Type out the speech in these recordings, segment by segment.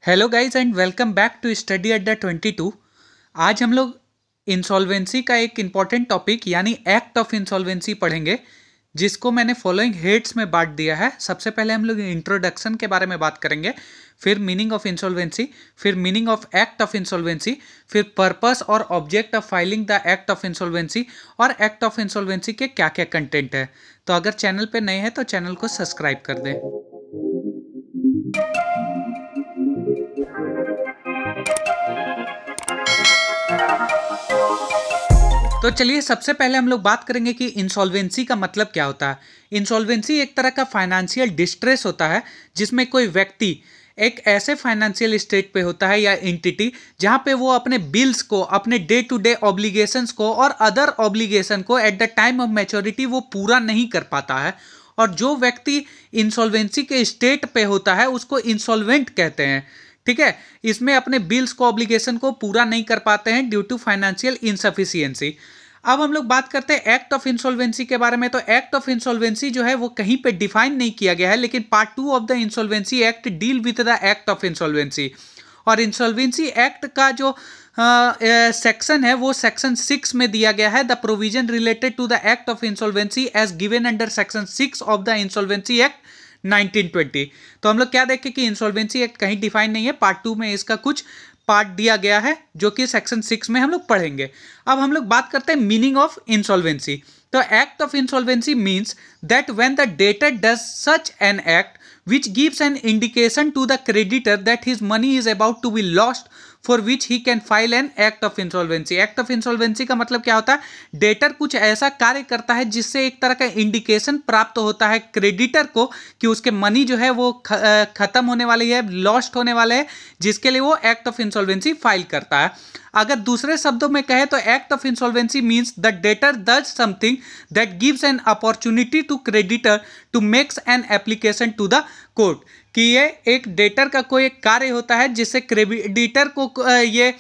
Hello guys and welcome back to study Adda 22। आज हम लोग इंसॉल्वेंसी का एक इम्पॉर्टेंट टॉपिक यानी एक्ट ऑफ इंसॉल्वेंसी पढ़ेंगे, जिसको मैंने फॉलोइंग हेड्स में बांट दिया है। सबसे पहले हम लोग इंट्रोडक्शन के बारे में बात करेंगे, फिर मीनिंग ऑफ इंसॉल्वेंसी, फिर meaning of act of insolvency, फिर पर्पस और object of filing the act of insolvency और एक्ट ऑफ इंसॉल्वेंसी के क्या क्या कंटेंट है। तो अगर चैनल पे नए हैं तो चैनल को सब्सक्राइब कर दें। तो चलिए सबसे पहले हम लोग बात करेंगे कि इंसॉल्वेंसी का मतलब क्या होता है। इंसॉल्वेंसी एक तरह का फाइनेंशियल डिस्ट्रेस होता है, जिसमें कोई व्यक्ति एक ऐसे फाइनेंशियल स्टेट पे होता है या एंटिटी जहां पे वो अपने बिल्स को, अपने डे टू डे ऑब्लिगेशंस को और अदर ऑब्लिगेशन को at the time of maturity वो पूरा नहीं कर पाता है। और जो व्यक्ति इंसॉल्वेंसी के स्टेट पे होता है उसको इंसॉल्वेंट कहते हैं। ठीक है, इसमें अपने बिल्स को, ऑब्लिगेशन को पूरा नहीं कर पाते हैं ड्यू टू फाइनेंशियल इनसफिशियंसी। अब हम लोग बात करते हैं एक्ट ऑफ इंसॉल्वेंसी के बारे में। तो एक्ट ऑफ इंसॉल्वेंसी जो है वो कहीं पे डिफाइन नहीं किया गया है, लेकिन part 2 of the insolvency act deal with the act of insolvency. और इंसॉल्वेंसी एक्ट का जो सेक्शन है वो सेक्शन 6 में दिया गया है, the provision related to the act of insolvency as given under section 6 of the insolvency act 1920। तो हम लोग क्या देखें कि इंसॉल्वेंसी एक्ट कहीं डिफाइन नहीं है, पार्ट 2 में इसका कुछ पार्ट दिया गया है जो कि सेक्शन 6 में हम लोग पढ़ेंगे। अब हम लोग बात करते हैं मीनिंग ऑफ इंसॉल्वेंसी। तो act of insolvency means that when the debtor does such an act which gives an indication to the creditor that his money is about to be lost for which he can file an act of insolvency। act of insolvency का मतलब क्या होता है? Debtor कुछ ऐसा कार्य करता है जिससे एक तरह का इंडिकेशन प्राप्त होता है क्रेडिटर को कि उसके मनी जो है वो खत्म होने वाली है, लॉस्ट होने वाले है, जिसके लिए वो एक्ट ऑफ इंसॉल्वेंसी फाइल करता है। अगर दूसरे शब्दों में कहें तो act of insolvency means the debtor does something that gives an opportunity to creditor to makes an application to the court. कि ये एक डेटर का कोई एक कार्य होता है जिससे क्रेडिटर को ये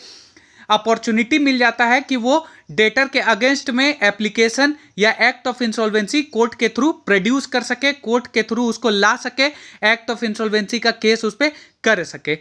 अपॉर्चुनिटी मिल जाता है कि वो डेटर के अगेंस्ट में एप्लीकेशन या एक्ट ऑफ इंसॉल्वेंसी कोर्ट के थ्रू प्रोड्यूस कर सके, कोर्ट के थ्रू उसको ला सके, एक्ट ऑफ इंसॉल्वेंसी का केस उस पर कर सके।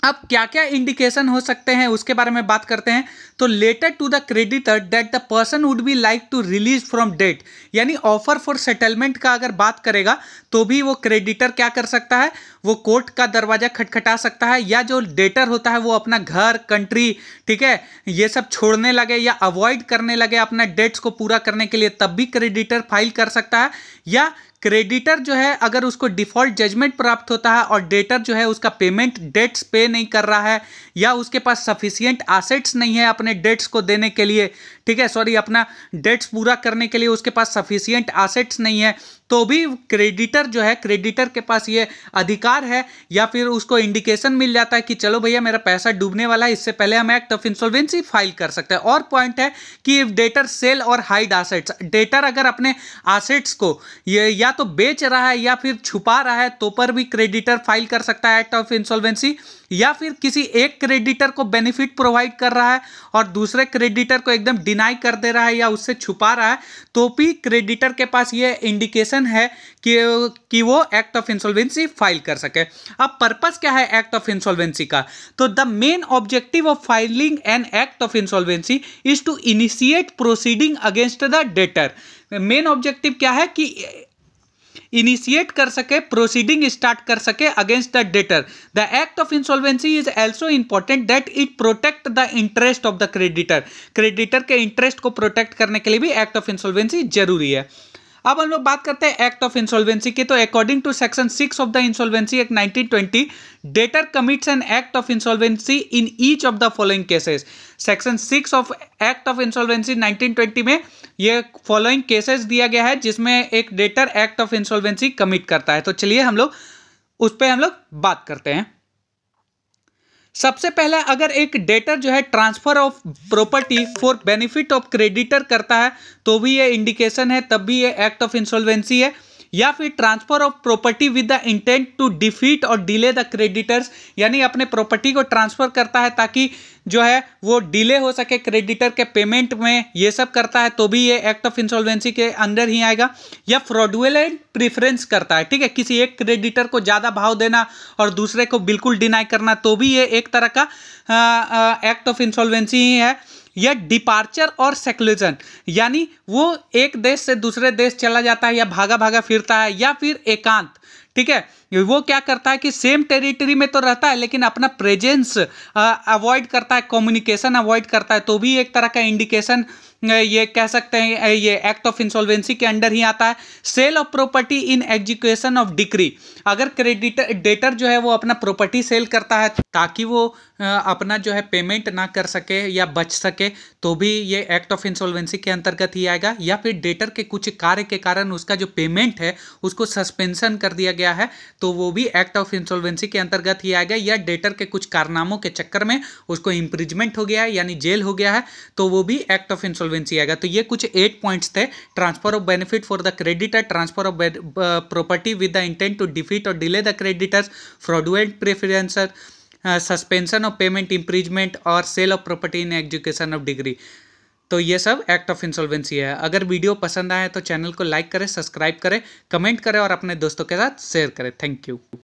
अब क्या क्या इंडिकेशन हो सकते हैं उसके बारे में बात करते हैं। तो letter to the creditor that the person would be like to release from debt, यानी ऑफर फॉर सेटलमेंट का अगर बात करेगा तो भी वो क्रेडिटर क्या कर सकता है, वो कोर्ट का दरवाजा खटखटा सकता है, या जो डेटर होता है वो अपना घर, कंट्री, ठीक है, ये सब छोड़ने लगे या अवॉइड करने लगे अपना डेट्स को पूरा करने के लिए, तब भी क्रेडिटर फाइल कर सकता है। या क्रेडिटर जो है अगर उसको डिफॉल्ट जजमेंट प्राप्त होता है और डेटर जो है उसका पेमेंट डेट्स पे नहीं कर रहा है, या उसके पास सफिशिएंट एसेट्स नहीं है अपने डेट्स को देने के लिए, ठीक है, सॉरी, अपना डेट्स पूरा करने के लिए उसके पास सफिशिएंट एसेट्स नहीं है, तो भी क्रेडिटर जो है, क्रेडिटर के पास ये अधिकार है, या फिर उसको इंडिकेशन मिल जाता है कि चलो भैया मेरा पैसा डूबने वाला है, इससे पहले हम एक्ट ऑफ इंसॉल्वेंसी फाइल कर सकते हैं। और पॉइंट है कि इफ डेटर सेल और हाइड एसेट्स, डेटर अगर अपने एसेट्स को ये या तो बेच रहा है या फिर छुपा रहा है तो पर भी क्रेडिटर फाइल कर सकता है एक्ट ऑफ इंसॉल्वेंसी। या फिर किसी एक क्रेडिटर को बेनिफिट प्रोवाइड कर रहा है और दूसरे क्रेडिटर को एकदम डिनाई कर दे रहा है या उससे छुपा रहा है, तो भी क्रेडिटर के पास ये इंडिकेशन है कि वो एक्ट ऑफ इंसॉल्वेंसी फाइल कर सके। अब पर्पस क्या है एक्ट ऑफ इंसॉल्वेंसी का? तो the main objective of filing an act of insolvency is to initiate proceeding against the debtor. Main objective क्या है कि इनिशिएट कर सके, प्रोसीडिंग स्टार्ट कर सके against the debtor. The act of insolvency is also important that it protect the interest of the creditor. Creditor के interest को protect करने के लिए भी एक्ट ऑफ इंसॉल्वेंसी जरूरी है। अब हम लोग बात करते हैं एक्ट ऑफ इंसॉल्वेंसी की। तो according to section 6 of the insolvency act 1920, debtor commits an act of insolvency in each of the following cases. Section 6 of act of insolvency 1920 में ये फॉलोइंग केसेस दिया गया है जिसमें एक debtor act of insolvency commit करता है। तो चलिए हम लोग उस पर हम लोग बात करते हैं। सबसे पहले अगर एक डेटर जो है transfer of property for benefit of creditor करता है तो भी ये इंडिकेशन है, तब भी ये एक्ट ऑफ इंसॉल्वेंसी है। या फिर transfer of property with the intent to defeat और डिले द क्रेडिटर्स, यानी अपने प्रॉपर्टी को ट्रांसफर करता है ताकि जो है वो डिले हो सके क्रेडिटर के पेमेंट में, ये सब करता है तो भी ये एक्ट ऑफ इंसॉल्वेंसी के अंदर ही आएगा। या फ्रॉडुलेंट प्रीफरेंस करता है, ठीक है, किसी एक क्रेडिटर को ज़्यादा भाव देना और दूसरे को बिल्कुल डिनाई करना, तो भी ये एक तरह का एक्ट ऑफ इंसॉल्वेंसी ही है। या डिपार्चर और सेक्युलरिज्म, यानी वो एक देश से दूसरे देश चला जाता है या भागा भागा फिरता है, या फिर एकांत, ठीक है, वो क्या करता है कि सेम टेरिटरी में तो रहता है लेकिन अपना प्रेजेंस अवॉइड करता है, कम्युनिकेशन अवॉइड करता है, तो भी एक तरह का इंडिकेशन ये कह सकते हैं ये एक्ट ऑफ इंसॉल्वेंसी के अंडर ही आता है। Sale of property in execution of decree, अगर क्रेडिटर डेटर जो है वो अपना प्रॉपर्टी सेल करता है ताकि वो अपना जो है पेमेंट ना कर सके या बच सके, तो भी ये एक्ट ऑफ इंसॉल्वेंसी के अंतर्गत ही आएगा। या फिर डेटर के कुछ कार्य के कारण उसका जो पेमेंट है उसको सस्पेंशन कर दिया गया है, तो वो भी एक्ट ऑफ इंसॉल्वेंसी के अंतर्गत ही आएगा। या डेटर के कुछ कारनामों के चक्कर में उसको इम्प्रिजमेंट हो गया है यानी जेल हो गया है, तो वो भी एक्ट ऑफ इंसॉल्वेंसी आएगा। तो ये कुछ 8 पॉइंट्स थे। Transfer of benefit for the creditor, transfer of property with the intent to defeat और delay the creditors, fraudulent preference, suspension of payment, imprisonment और sale of property in execution of decree. तो ये सब act of insolvency है। अगर video पसंद आए तो चैनल को लाइक करें, सब्सक्राइब करें, कमेंट करें और अपने दोस्तों के साथ शेयर करें। Thank you.